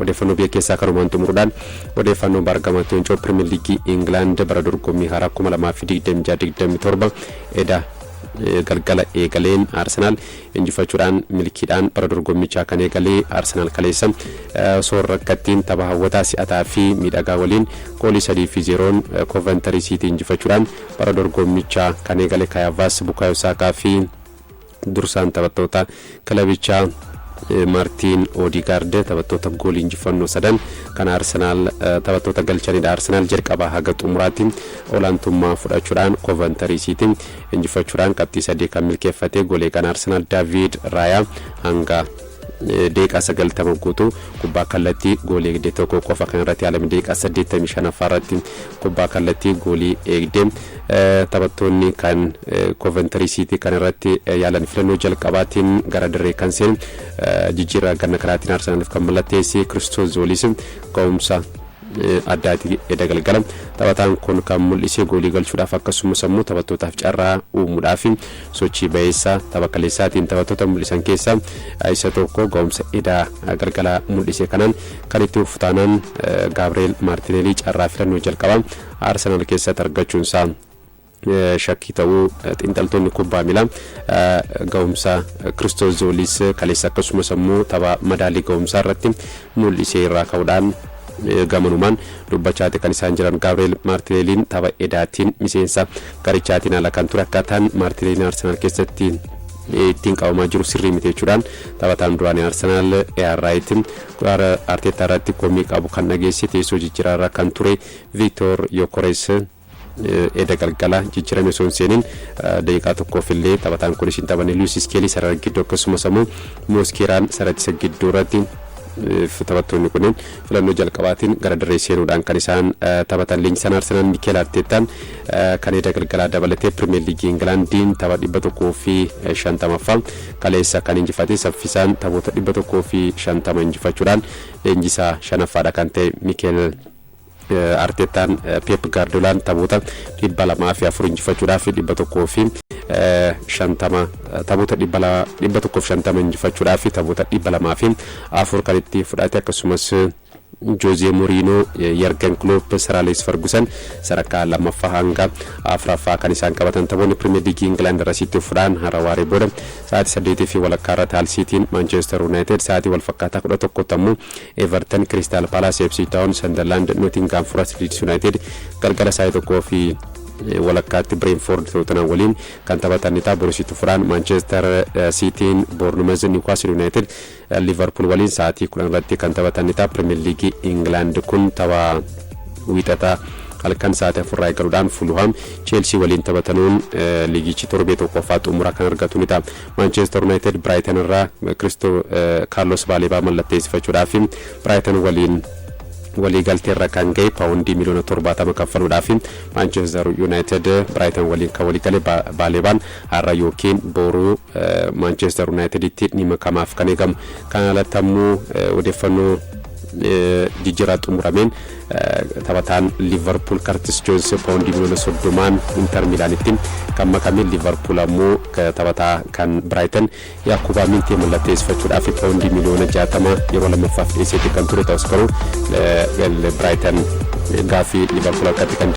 odeeffannoo biyya keessaa kanumaan xumuruudhaan odeeffannoo bargamattuu Incoo Premier League England bara dorgommii haaraa 2026-27 eda galgala eegaleen Arsenal injifachuudhaan milkiidhaan bara dorgommichaa kan eegalee Arsenal kaleessa soorrakkattiin tapha hawwataa si'ataa fi miidhagaa waliin goolii 3-0 Coventry City injifachuudhaan bara dorgommichaa kan eegale Kai Havertz, Bukayo Saka fi dursaan taphattoota kilabichaa Martin Odegaard taphattoota goolii injifannoo sadan kan Arsenal taphattoota galchanidha. Arsenal jalqaba haga xumuraatti olaantummaa fudhachuudhaan Coventry City injifachuudhaan qabxii 3 kan milkeeffate. Goolee kan Arsenal David Raya hanga deeqa 90 guutuu kubbaa kallattii goolii eegdee tokko qofa kan irratti yaalame deeqa 85 irratti kubbaa kallattii goolii eegdee taphattoonni kan Coventry City kan irratti yaalan filannoo jalqabaatiin gara dirree kan seen jijjiirraa ganna karaatiin Arsenaliif kan mallatteesse Christos Zolis ga'umsa addaati edagalgala taphataan kun kan mul'ise goolii galchuudhaaf akkasumas immoo taphattootaaf carraa uumuudhaaf sochii bayeessaa tapha kaleessaatiin taphattoota mul'isan keessaa isa tokko ga'umsa edaa galgala mul'ise kanaan kan itti ufutaanaan Gabriel Martinelli carraa filannoo jalqabaa Arsenal keessatti argachuunsaa shakkii ta'uu xiinxaltoonni kubbaa miilaa ga'umsa Christos Zolis kaleessa akkasumas immoo tapha madaalii ga'umsaa irratti mul'ise irraa ka'uudhaan gamanumaan dubbachaati kan isaan jiran. Gabriel Martinelliin tapha edaatiin miseensa garichaatiin ala kan ture akkaataan Martinelliin Arsenal keessatti ittiin qabamaa jiru sirrii miti jechuudhaan taphataan duraanii Arsenal Right Arteta irratti komii qabu kan dhageesse teessoo jijjiirraa kan ture Victor Gyökeres eda galgala jijjiirame osoo hin seenin daqiiqaa tokkoof illee taphataan kun isin taphane Luis Skelly sarara gidduu akkasumas immoo Mosqueraan sarara gidduu irratti taphattoonni kunneen filannoo jalqabaatiin gara dirree seenuudhaan kan isaan taphatan. Leenjisaan Arsenal Mikel Artetaan kan eda galgalaa dabalatee Premier League Englandiin tapha 150ffaa kaleessa kan injifate saffisaan taphoota 150 injifachuudhaan leenjisaa shanaffaadha kan ta'e Mikel Artetaan Pep Guardiolaan taphoota 204 injifachuudhaaf 150 taphoota 150 injifachuudhaaf taphoota 204 kan itti fudhate. akkasumas Jose Mourinho, Jurgen Klopp, Sir Alex Ferguson sadarkaa lammaffaa hanga afuraffaa kan isaan qabatan. Taphoonni Premier League England irratti fudhaan harawaaree booda sa'aatii 8 fi walakkaa irratti Hull City Manchester United sa'aatii wal fakkaataa 11 tammoo Everton Crystal Palace FC Town Sunderland Nottingham Forest Leeds United galgala sa'aatii 1 fi walakkaatti Brentford Tottenham waliin kan taphatan ta'a. Borussia Dortmund Manchester City Bournemouth Newcastle United Liverpool waliin sa'aatii 10 irratti kan taphatan ta'a. Premier League England kun tapha wiixataa halkan sa'aatii 4 eegaluudhaan Fulham Chelsea waliin taphatanuun liigichi torbee tokkoffaa xumura kan argatu ta'a. Manchester United Brighton irraa Carlos Baleba mallatteessifachuudhaaf Brighton waliin walii galteerra kan ga'e paawundii miliyoona 70 kaffaluudhaaf Manchester United Brighton waliin kan walii galee Balebaan har'a yookiin boru Manchester United itti dhimma kamaaf kan eegamu. Kan alatamuu odeeffannoo jijjiirraa xumurameen taphataan Liverpool Curtis Jones paawundii miliyoona 30 Inter Milaanitti kan makame. Liverpool ammoo taphataa kan Brighton Yakuba Mintee mallatteessifachuudhaaf paawundii miliyoona 60 yeroo lammaffaaf dhiyeessee kan ture ta'us garuu Brighton gaafii Liverpool akkatti kan